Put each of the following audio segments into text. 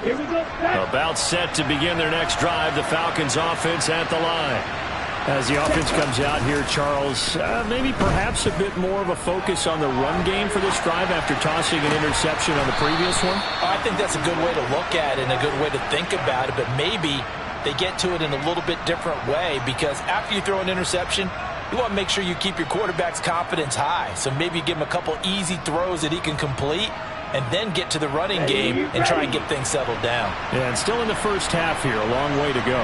About set to begin their next drive. The Falcons offense at the line. As the offense comes out here, Charles, maybe perhaps a bit more of a focus on the run game for this drive after tossing an interception on the previous one? I think that's a good way to look at it and a good way to think about it, but maybe they get to it in a little bit different way, because after you throw an interception, you want to make sure you keep your quarterback's confidence high. So maybe you give him a couple easy throws that he can complete and then get to the running game and try and get things settled down. Yeah, and still in the first half here, a long way to go.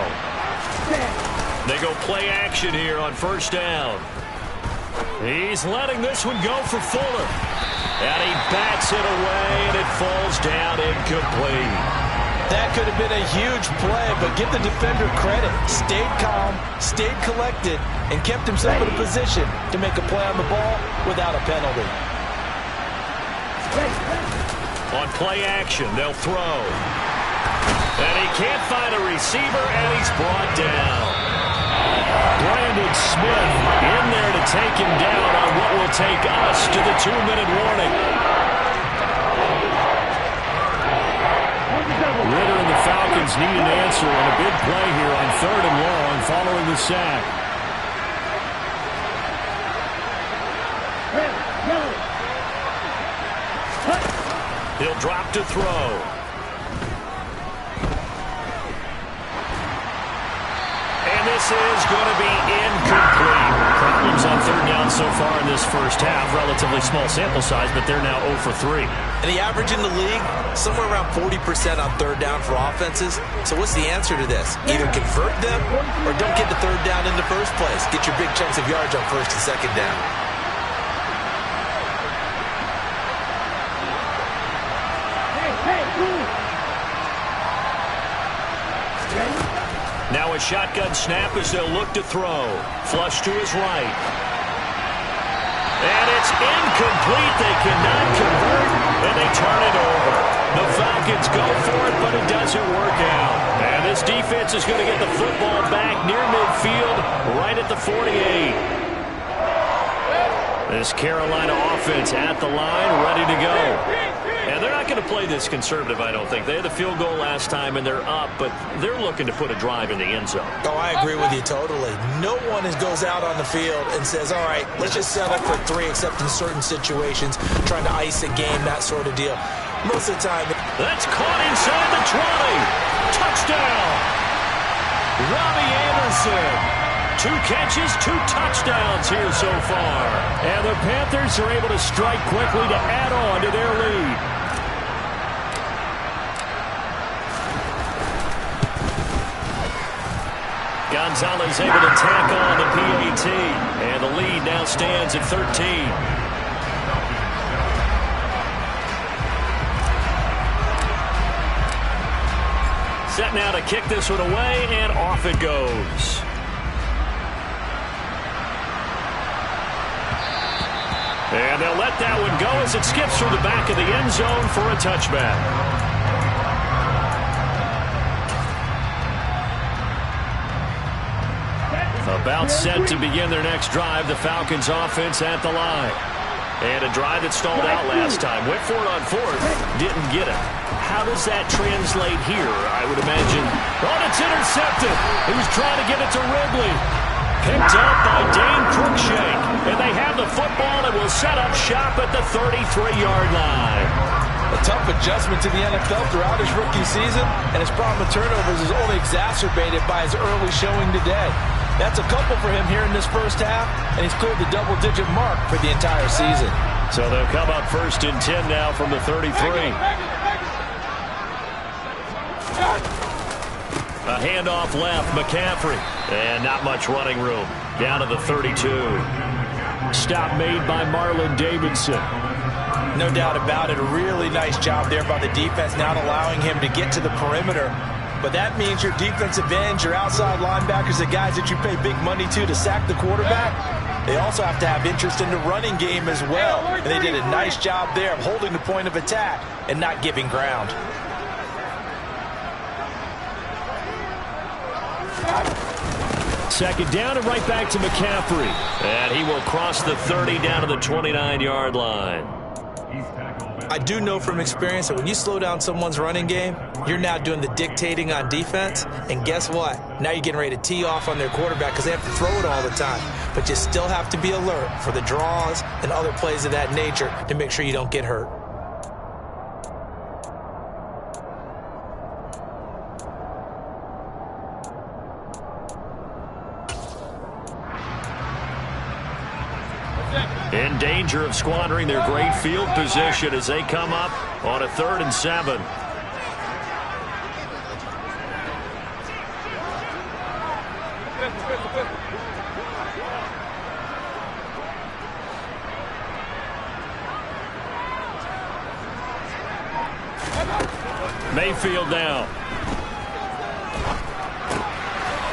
They go play action here on first down. He's letting this one go for Fuller. And he bats it away, and it falls down incomplete. That could have been a huge play, but give the defender credit. Stayed calm, stayed collected, and kept himself in a position to make a play on the ball without a penalty. On play action, they'll throw. And he can't find a receiver, and he's brought down. Brandon Smith in there to take him down on what will take us to the 2-minute warning. Ritter and the Falcons need an answer and a big play here on 3rd and long following the sack. He'll drop to throw. And this is going to be incomplete. Problems on 3rd down so far in this first half. Relatively small sample size, but they're now 0 for 3. And the average in the league, somewhere around 40% on 3rd down for offenses. So what's the answer to this? Either convert them or don't get the 3rd down in the first place. Get your big chunks of yards on 1st and 2nd down. Now a shotgun snap as they'll look to throw. Flush to his right. And it's incomplete. They cannot convert, and they turn it over. The Falcons go for it, but it doesn't work out. And this defense is going to get the football back near midfield, right at the 48. This Carolina offense at the line, ready to go. And they're not going to play this conservative, I don't think. They had the field goal last time, and they're up, but they're looking to put a drive in the end zone. Oh, I agree with you totally. No one goes out on the field and says, all right, let's just settle for 3, except in certain situations, trying to ice a game, that sort of deal. Most of the time. That's caught inside the 20. Touchdown. Robbie Anderson. 2 catches, 2 touchdowns here so far. And the Panthers are able to strike quickly to add on to their lead. Gonzalez able to tack on the PAT. And the lead now stands at 13. Set now to kick this one away, and off it goes. And they'll let that one go as it skips through the back of the end zone for a touchback. About set to begin their next drive. The Falcons offense at the line. And a drive that stalled out last time. Went for it on 4th. Didn't get it. How does that translate here? I would imagine. Oh, it's intercepted. He was trying to get it to Ridley. Picked up by Dane Cruikshank. And they have the football and will set up shop at the 33-yard line. A tough adjustment to the NFL throughout his rookie season, and his problem with turnovers is only exacerbated by his early showing today. That's a couple for him here in this first half, and he's cleared the double-digit mark for the entire season. So they'll come up 1st and 10 now from the 33. A handoff left, McCaffrey. And not much running room. Down to the 32. Stop made by Marlon Davidson. No doubt about it. A really nice job there by the defense, not allowing him to get to the perimeter. But that means your defensive ends, your outside linebackers, the guys that you pay big money to sack the quarterback, they also have to have interest in the running game as well. And they did a nice job there of holding the point of attack and not giving ground. Second down and right back to McCaffrey. And he will cross the 30 down to the 29-yard line. I do know from experience that when you slow down someone's running game, you're now doing the dictating on defense. And guess what? Now you're getting ready to tee off on their quarterback because they have to throw it all the time. But you still have to be alert for the draws and other plays of that nature to make sure you don't get hurt. In danger of squandering their great field position as they come up on a 3rd and 7. Mayfield now.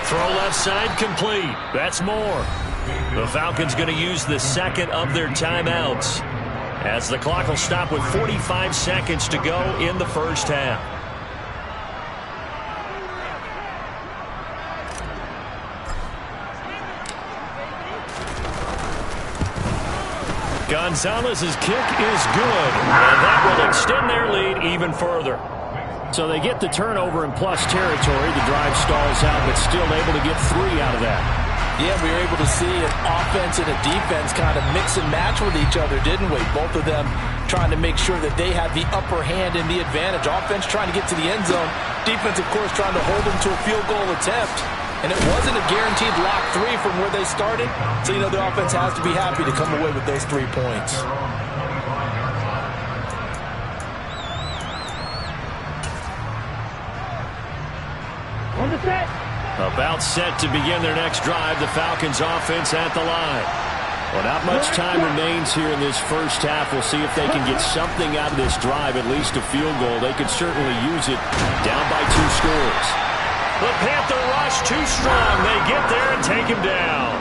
Throw left side complete. That's more. The Falcons going to use the second of their timeouts as the clock will stop with 45 seconds to go in the first half. Gonzalez's kick is good, and that will extend their lead even further. So they get the turnover in plus territory. The drive stalls out, but still able to get 3 out of that. Yeah, we were able to see an offense and a defense kind of mix and match with each other, didn't we? Both of them trying to make sure that they had the upper hand and the advantage. Offense trying to get to the end zone. Defense, of course, trying to hold them to a field goal attempt. And it wasn't a guaranteed lock 3 from where they started. So, you know, the offense has to be happy to come away with those 3 points. On the set. About set to begin their next drive. The Falcons offense at the line. Well, not much time remains here in this first half. We'll see if they can get something out of this drive, at least a field goal. They could certainly use it down by 2 scores. The Panther rush too strong. They get there and take him down.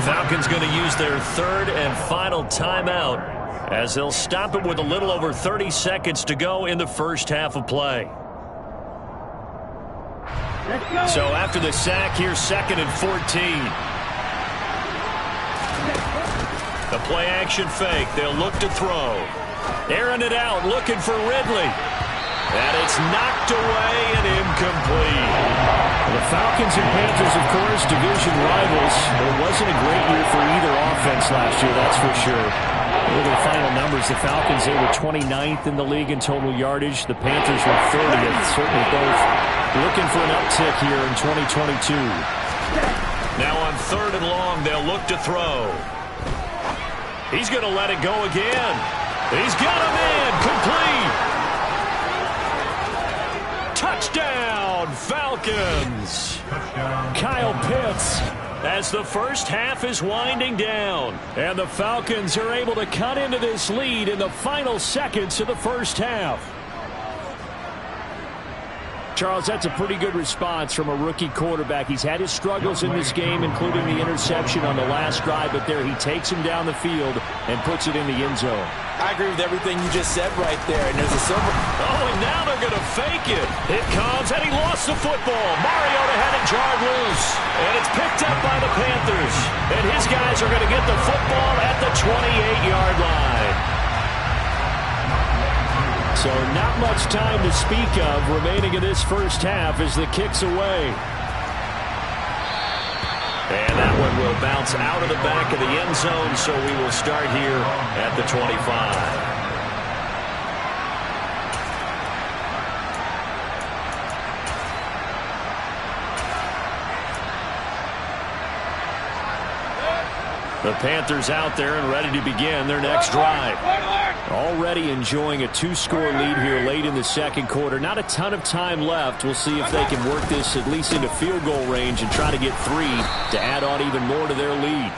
Falcons going to use their 3rd and final timeout as they'll stop it with a little over 30 seconds to go in the first half of play. So after the sack, here's 2nd and 14. The play action fake. They'll look to throw. Airing it out, looking for Ridley. And it's knocked away and incomplete. The Falcons and Panthers, of course, division rivals. It wasn't a great year for either offense last year, that's for sure. Look at the final numbers. The Falcons, they were 29th in the league in total yardage. The Panthers were 30th. Certainly both looking for an uptick here in 2022. Now on 3rd and long, they'll look to throw. He's going to let it go again. He's got him in. Complete. Touchdown, Falcons. Kyle Pitts. As the first half is winding down, and the Falcons are able to cut into this lead in the final seconds of the first half. Charles, that's a pretty good response from a rookie quarterback. He's had his struggles in this game, including the interception on the last drive, but there he takes him down the field and puts it in the end zone. I agree with everything you just said right there, and there's a silver. Oh, and now they're going to fake it. It comes, and he lost the football. Mariota had it jarred loose, and it's picked up by the Panthers. And his guys are going to get the football at the 28-yard line. So not much time to speak of remaining in this first half as the kick's away. And that one will bounce out of the back of the end zone, so we will start here at the 25. The Panthers out there and ready to begin their next drive. Already enjoying a 2-score lead here late in the second quarter. Not a ton of time left. We'll see if they can work this at least into field goal range and try to get 3 to add on even more to their lead.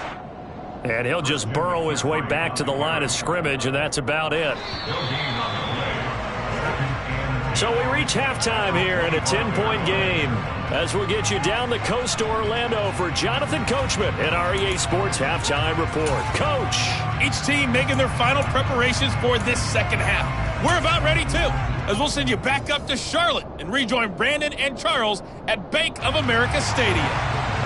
And he'll just burrow his way back to the line of scrimmage, and that's about it. So we reach halftime here in a 10-point game as we'll get you down the coast to Orlando for Jonathan Coachman in our EA Sports Halftime Report. Coach. Each team making their final preparations for this second half. We're about ready, too, as we'll send you back up to Charlotte and rejoin Brandon and Charles at Bank of America Stadium.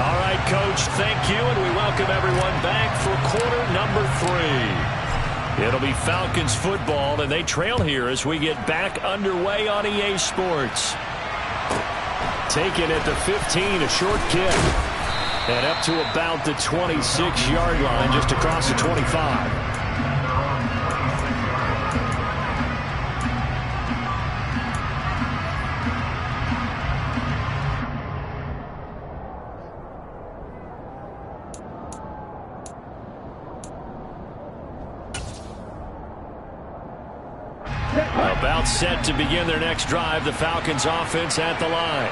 All right, Coach, thank you, and we welcome everyone back for quarter number 3. It'll be Falcons football, and they trail here as we get back underway on EA Sports. Taken at the 15, a short kick. And up to about the 26-yard line, just across the 25. About set to begin their next drive, the Falcons offense at the line.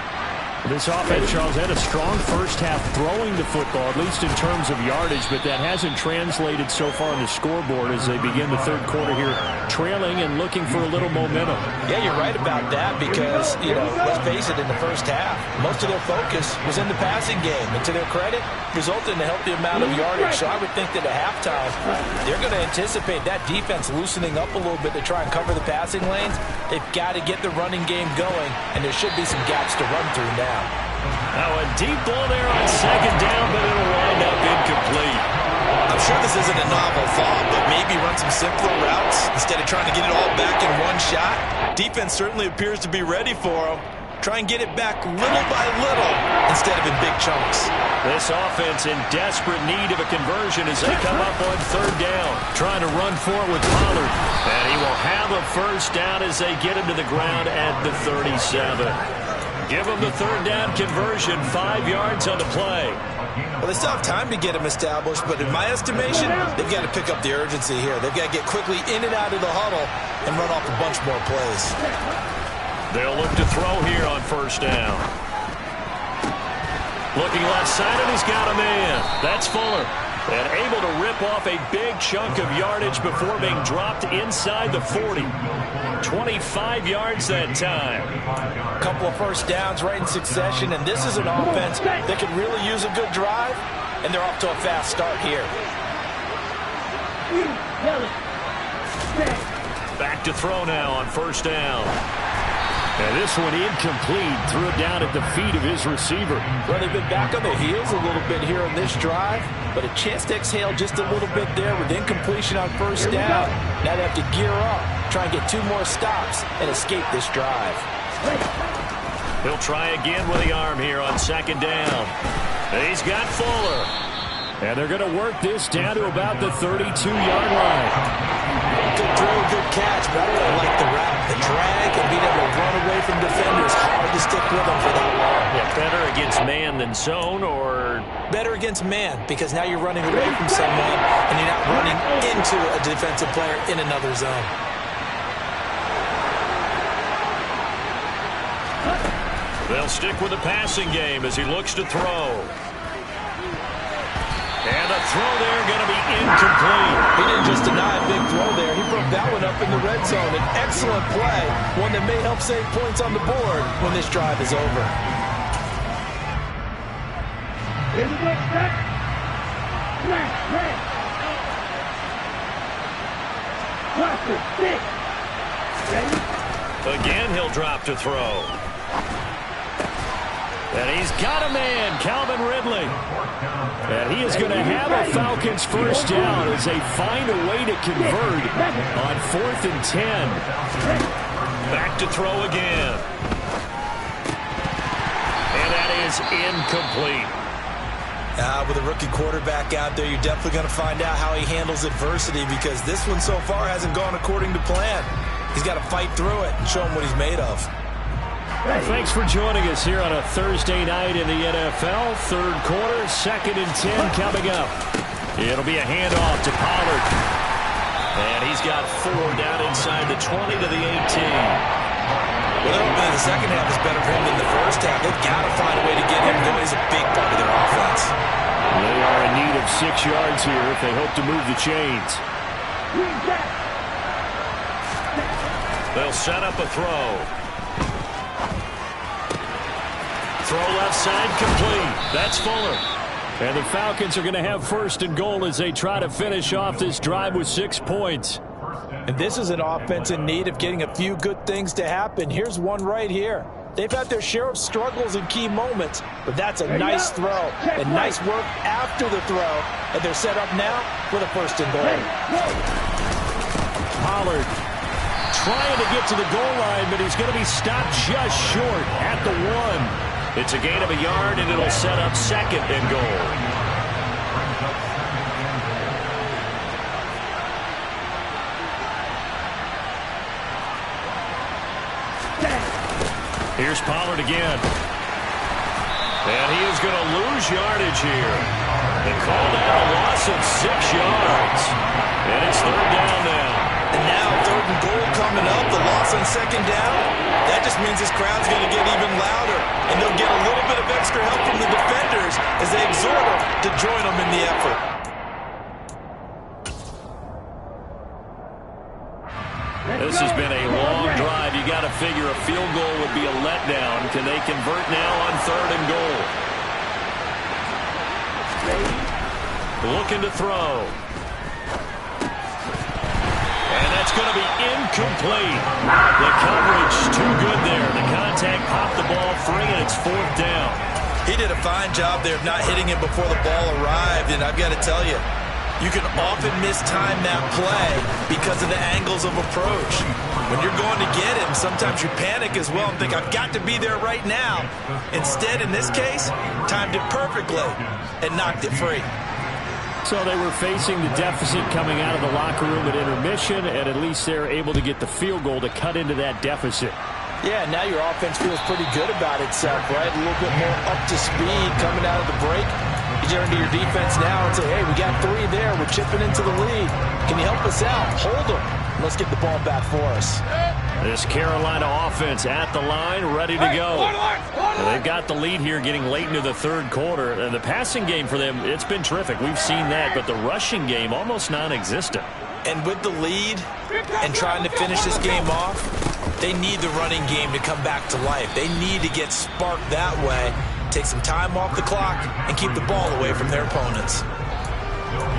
This offense, Charles, had a strong first half throwing the football, at least in terms of yardage, but that hasn't translated so far on the scoreboard as they begin the third quarter here, trailing and looking for a little momentum. Yeah, you're right about that because, let's face it, in the first half, most of their focus was in the passing game. And to their credit, resulted in a healthy amount of yardage. So I would think that at halftime, they're going to anticipate that defense loosening up a little bit to try and cover the passing lanes. They've got to get the running game going, and there should be some gaps to run through now. Now a deep ball there on second down, but it'll wind up incomplete. I'm sure this isn't a novel thought, but maybe run some simpler routes instead of trying to get it all back in one shot. Defense certainly appears to be ready for them. Try and get it back little by little instead of in big chunks. This offense in desperate need of a conversion as they come up on third down. Trying to run forward with Pollard. And he will have a first down as they get him to the ground at the 37. Give them the third down conversion, 5 yards on the play. Well, they still have time to get them established, but in my estimation, they've got to pick up the urgency here. They've got to get quickly in and out of the huddle and run off a bunch more plays. They'll look to throw here on first down. Looking left side, and he's got a man. That's Fuller. And able to rip off a big chunk of yardage before being dropped inside the 40. 25 yards that time. A couple of first downs right in succession, and this is an offense that could really use a good drive, and they're off to a fast start here. Back to throw now on first down. And this one incomplete. Threw it down at the feet of his receiver. Well, they've been back on their heels a little bit here on this drive, but a chance to exhale just a little bit there with incompletion on first down. Now they have to gear up, try and get 2 more stops, and escape this drive. He'll try again with the arm here on second down. He's got Fuller. And they're going to work this down to about the 32-yard line. Good throw, good catch. But I really like the drag and being able to run away from defenders. Hard to stick with them for that long. Yeah, better against man than zone, or better against man, because now you're running away from someone and you're not running into a defensive player in another zone. They'll stick with the passing game as he looks to throw. And the throw there going to be incomplete. He didn't just deny a big throw there. He broke that one up in the red zone. An excellent play, one that may help save points on the board when this drive is over. Here's the next step. Smash. Cluster, stick. Ready? Again, he'll drop to throw. And he's got a man, Calvin Ridley. And he is going to have a Falcons first down as they find a way to convert on 4th and 10. Back to throw again. And that is incomplete. With a rookie quarterback out there, you're definitely going to find out how he handles adversity, because this one so far hasn't gone according to plan. He's got to fight through it and show him what he's made of. Well, thanks for joining us here on a Thursday night in the NFL. Third quarter, 2nd and 10 coming up. It'll be a handoff to Pollard. And he's got 4 down inside the 20 to the 18. Well, they're hoping that the second half is better for him than the first half. They've got to find a way to get him going. He's a big part of their offense. They are in need of 6 yards here if they hope to move the chains. They'll set up a throw. Throw left side complete. That's Fuller. And the Falcons are going to have 1st and goal as they try to finish off this drive with 6 points. And this is an offense in need of getting a few good things to happen. Here's one right here. They've had their share of struggles in key moments, but that's a nice throw and nice work after the throw. And they're set up now with a 1st and goal. Pollard trying to get to the goal line, but he's going to be stopped just short at the 1. It's a gain of a yard, and it'll set up 2nd and goal. Here's Pollard again. And he is going to lose yardage here. They called out a loss of 6 yards. And it's 3rd down now. And now 3rd and goal coming up. The loss on 2nd down. That just means this crowd's going to get even louder. And they'll get a little bit of extra help from the defenders as they exhort them to join them in the effort. This has been a long drive. You got to figure a field goal would be a letdown. Can they convert now on 3rd and goal? Looking to throw. And that's going to be incomplete. The coverage too good there. The contact popped the ball free, and it's 4th down. He did a fine job there of not hitting it before the ball arrived, and I've got to tell you, you can often mistime that play because of the angles of approach. When you're going to get him, sometimes you panic as well and think, I've got to be there right now. Instead, in this case, timed it perfectly and knocked it free. So they were facing the deficit coming out of the locker room at intermission, and at least they're able to get the field goal to cut into that deficit. Yeah, now your offense feels pretty good about itself, right? A little bit more up to speed coming out of the break. You turn to your defense now and say, hey, we got 3 there. We're chipping into the lead. Can you help us out? Hold them. Let's get the ball back for us. This Carolina offense at the line, ready to go. They've got the lead here getting late into the 3rd quarter. And the passing game for them, it's been terrific. We've seen that, but the rushing game almost non-existent. And with the lead and trying to finish this game off, they need the running game to come back to life. They need to get sparked that way, take some time off the clock, and keep the ball away from their opponents.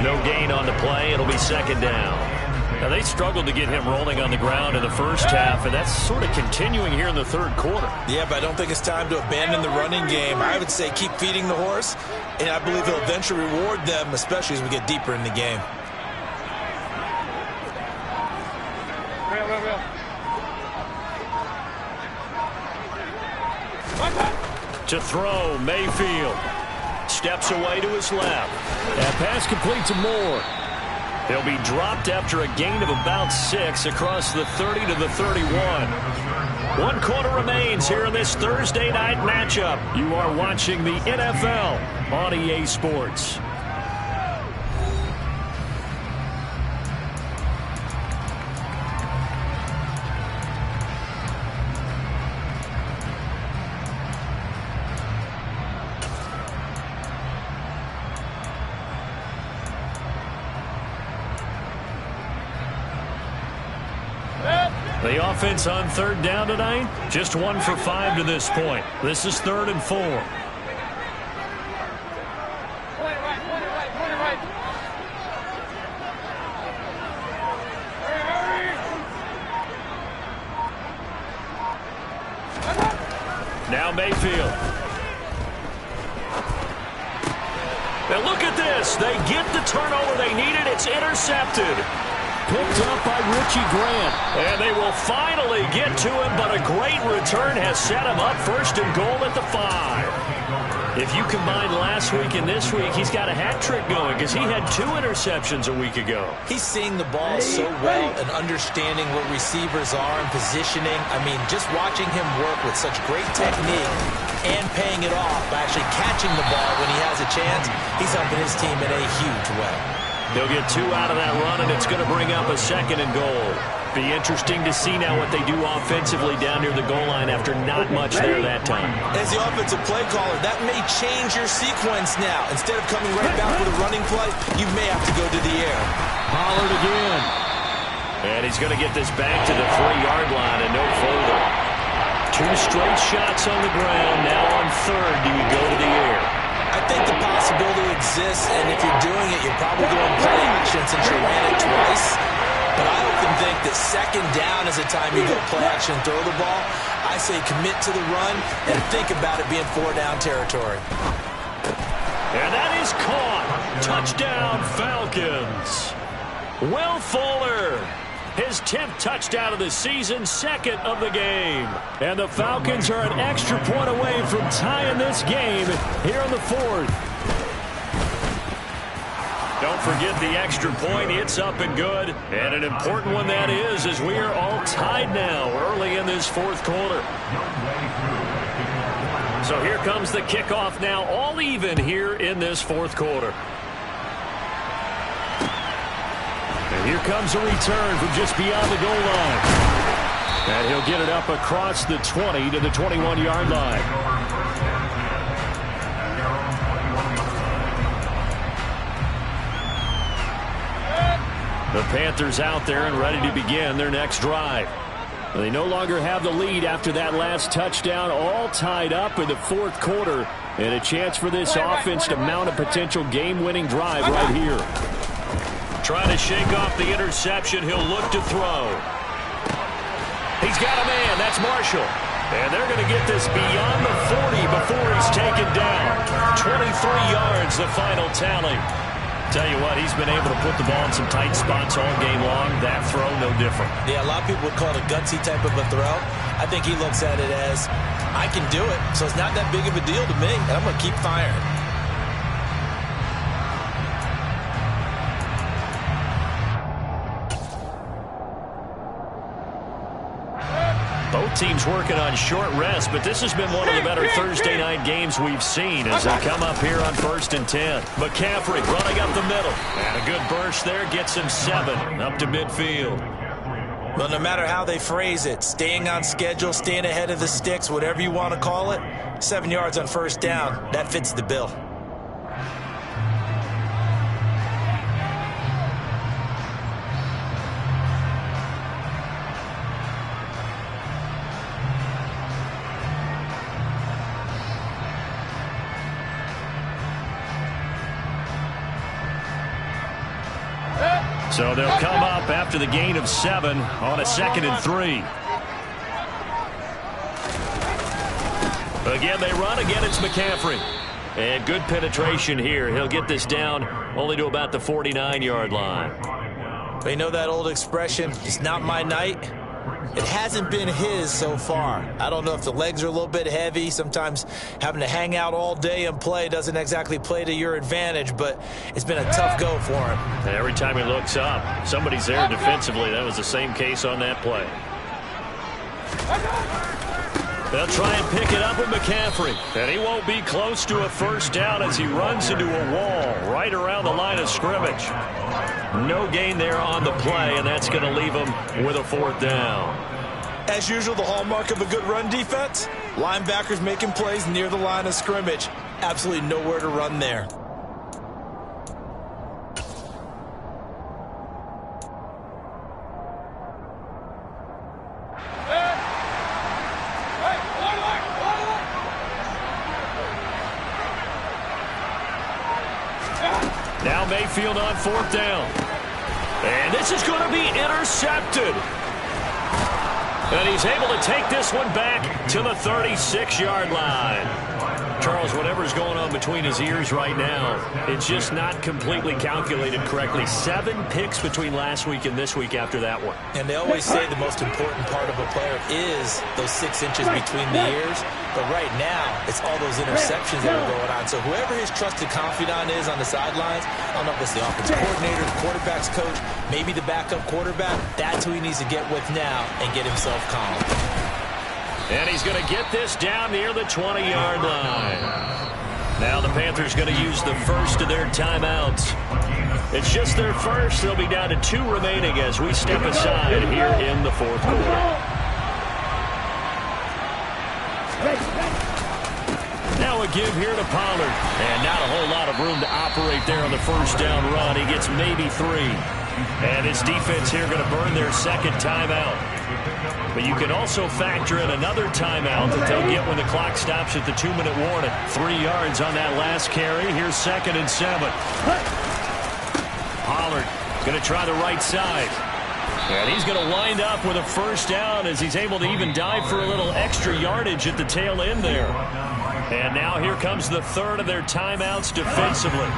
No gain on the play. It'll be 2nd down. Now, they struggled to get him rolling on the ground in the first half, and that's sort of continuing here in the 3rd quarter. Yeah, but I don't think it's time to abandon the running game. I would say keep feeding the horse, and I believe he'll eventually reward them, especially as we get deeper in the game. To throw, Mayfield. Steps away to his left. That pass complete to Moore. He'll be dropped after a gain of about 6 across the 30 to the 31. 1 quarter remains here in this Thursday night matchup. You are watching the NFL on EA Sports. The offense on 3rd down tonight, just 1 for 5 to this point. This is 3rd and 4. Now Mayfield. And look at this. They get the turnover they needed. It's intercepted. Picked up by Richie Grant. And they will finally get to him, but a great return has set him up 1st and goal at the 5. If you combine last week and this week, he's got a hat trick going because he had 2 interceptions a week ago. He's seeing the ball so well and understanding where receivers are and positioning. I mean, just watching him work with such great technique and paying it off by actually catching the ball when he has a chance, he's helping his team in a huge way. They'll get 2 out of that run, and it's going to bring up a 2nd and goal. Be interesting to see now what they do offensively down near the goal line after not much there that time. As the offensive play caller, that may change your sequence now. Instead of coming right back with a running play, you may have to go to the air. Pollard again. And he's going to get this back to the 3-yard line and no further. 2 straight shots on the ground. Now on 3rd, do you go to the air? I think the possibility exists, and if you're doing it, you're probably going play action since you ran it twice. But I often think that 2nd down is the time you go play action and throw the ball. I say commit to the run and think about it being 4-down territory. And that is caught. Touchdown, Falcons. Will Fuller His 10th touchdown of the season, second of the game. And the Falcons are an extra point away from tying this game here in the fourth. Don't forget the extra point. It's up and good. And an important one that is, as we are all tied now early in this fourth quarter. So here comes the kickoff now, all even here in this fourth quarter. And here comes a return from just beyond the goal line. And he'll get it up across the 20 to the 21-yard line. The Panthers out there and ready to begin their next drive. They no longer have the lead after that last touchdown, all tied up in the fourth quarter, and a chance for this offense to mount a potential game-winning drive right here. Trying to shake off the interception. He'll look to throw. He's got a man. That's Marshall. And they're going to get this beyond the 40 before he's taken down. 23 yards, the final tally. Tell you what, he's been able to put the ball in some tight spots all game long. That throw, no different. Yeah, a lot of people would call it a gutsy type of a throw. I think he looks at it as, I can do it, so it's not that big of a deal to me, and I'm going to keep firing. Both teams working on short rest, but this has been one of the better Thursday night games we've seen as they come up here on 1st and 10. McCaffrey running up the middle. And a good burst there gets him 7 up to midfield. Well, no matter how they phrase it, staying on schedule, staying ahead of the sticks, whatever you want to call it, 7 yards on first down, that fits the bill. So they'll come up after the gain of 7 on a 2nd and 3. Again, they run. Again, it's McCaffrey. And good penetration here. He'll get this down only to about the 49-yard line. They know that old expression, it's not my night. It hasn't been his so far. I don't know if the legs are a little bit heavy. Sometimes having to hang out all day and play doesn't exactly play to your advantage, but it's been a tough go for him. And every time he looks up, somebody's there defensively. That was the same case on that play. They'll try and pick it up with McCaffrey. And he won't be close to a first down as he runs into a wall right around the line of scrimmage. No gain there on the play, and that's going to leave him with a 4th down. As usual, the hallmark of a good run defense, linebackers making plays near the line of scrimmage. Absolutely nowhere to run there. Now Mayfield on 4th down. And this is going to be intercepted. And he's able to take this one back to the 36-yard line. Charles, whatever's going on between his ears right now, it's just not completely calculated correctly. 7 picks between last week and this week after that one. And they always say the most important part of a player is those 6 inches between the ears. But right now, it's all those interceptions that are going on. So whoever his trusted confidant is on the sidelines, I don't know if it's the offensive coordinator, the quarterback's coach, maybe the backup quarterback, that's who he needs to get with now and get himself calm. And he's going to get this down near the 20-yard line. Now the Panthers going to use the first of their timeouts. It's just their first. They'll be down to 2 remaining as we step aside here in the fourth quarter. Now a give here to Pollard. And not a whole lot of room to operate there on the first down run. He gets maybe 3. And his defense here going to burn their 2nd timeout. But you can also factor in another timeout that they'll get when the clock stops at the 2-minute warning. 3 yards on that last carry. Here's 2nd and 7. Pollard going to try the right side. And he's going to wind up with a first down as he's able to even dive for a little extra yardage at the tail end there. And now here comes the 3rd of their timeouts defensively.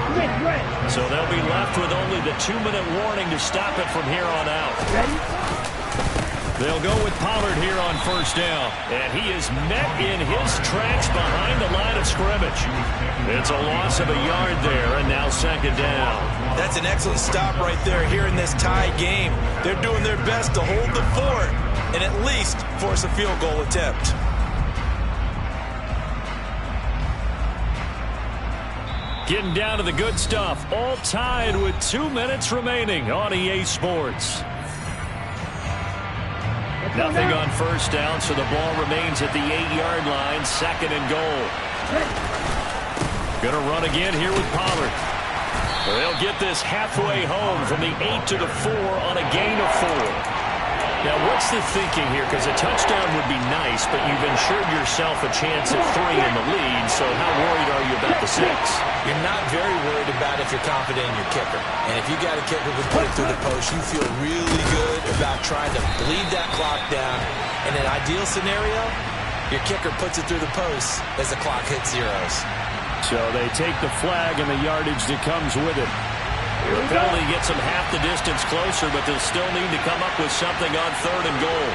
So they'll be left with only the 2-minute warning to stop it from here on out. They'll go with Pollard here on first down. And he is met in his tracks behind the line of scrimmage. It's a loss of a yard there, and now second down. That's an excellent stop right there here in this tie game. They're doing their best to hold the fort and at least force a field goal attempt. Getting down to the good stuff. All tied with 2 minutes remaining on EA Sports. Nothing on first down, so the ball remains at the 8-yard line. Second and goal. Going to run again here with Pollard. They'll get this halfway home from the 8 to the 4 on a gain of 4. Now, what's the thinking here? Because a touchdown would be nice, but you've ensured yourself a chance at 3 in the lead, so how worried are you about the 6? You're not very worried about if you're confident in your kicker. And if you got a kicker who can put it through the post, you feel really good about trying to bleed that clock down. In an ideal scenario, your kicker puts it through the post as the clock hits zeros. So they take the flag and the yardage that comes with it. The penalty gets them half the distance closer, but they'll still need to come up with something on third and goal.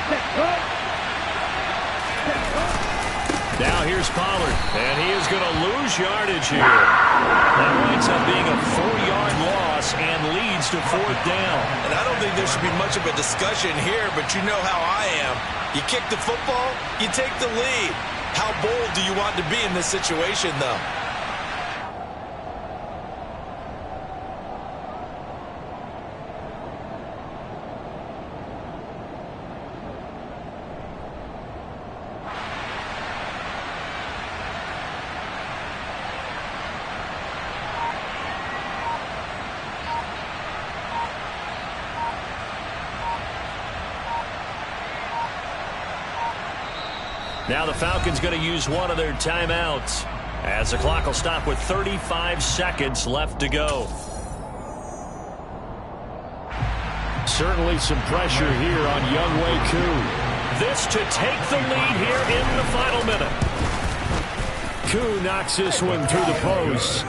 Now here's Pollard, and he is going to lose yardage here. That winds up being a 4-yard loss and leads to fourth down. And I don't think there should be much of a discussion here, but you know how I am. You kick the football, you take the lead. How bold do you want to be in this situation, though? Now the Falcons going to use one of their timeouts as the clock will stop with 35 seconds left to go. Certainly some pressure here on Younghoe Koo. This to take the lead here in the final minute. Koo knocks this one through the post.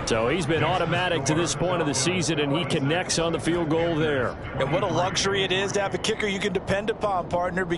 So he's been automatic to this point of the season, and he connects on the field goal there. And what a luxury it is to have a kicker you can depend upon, partner.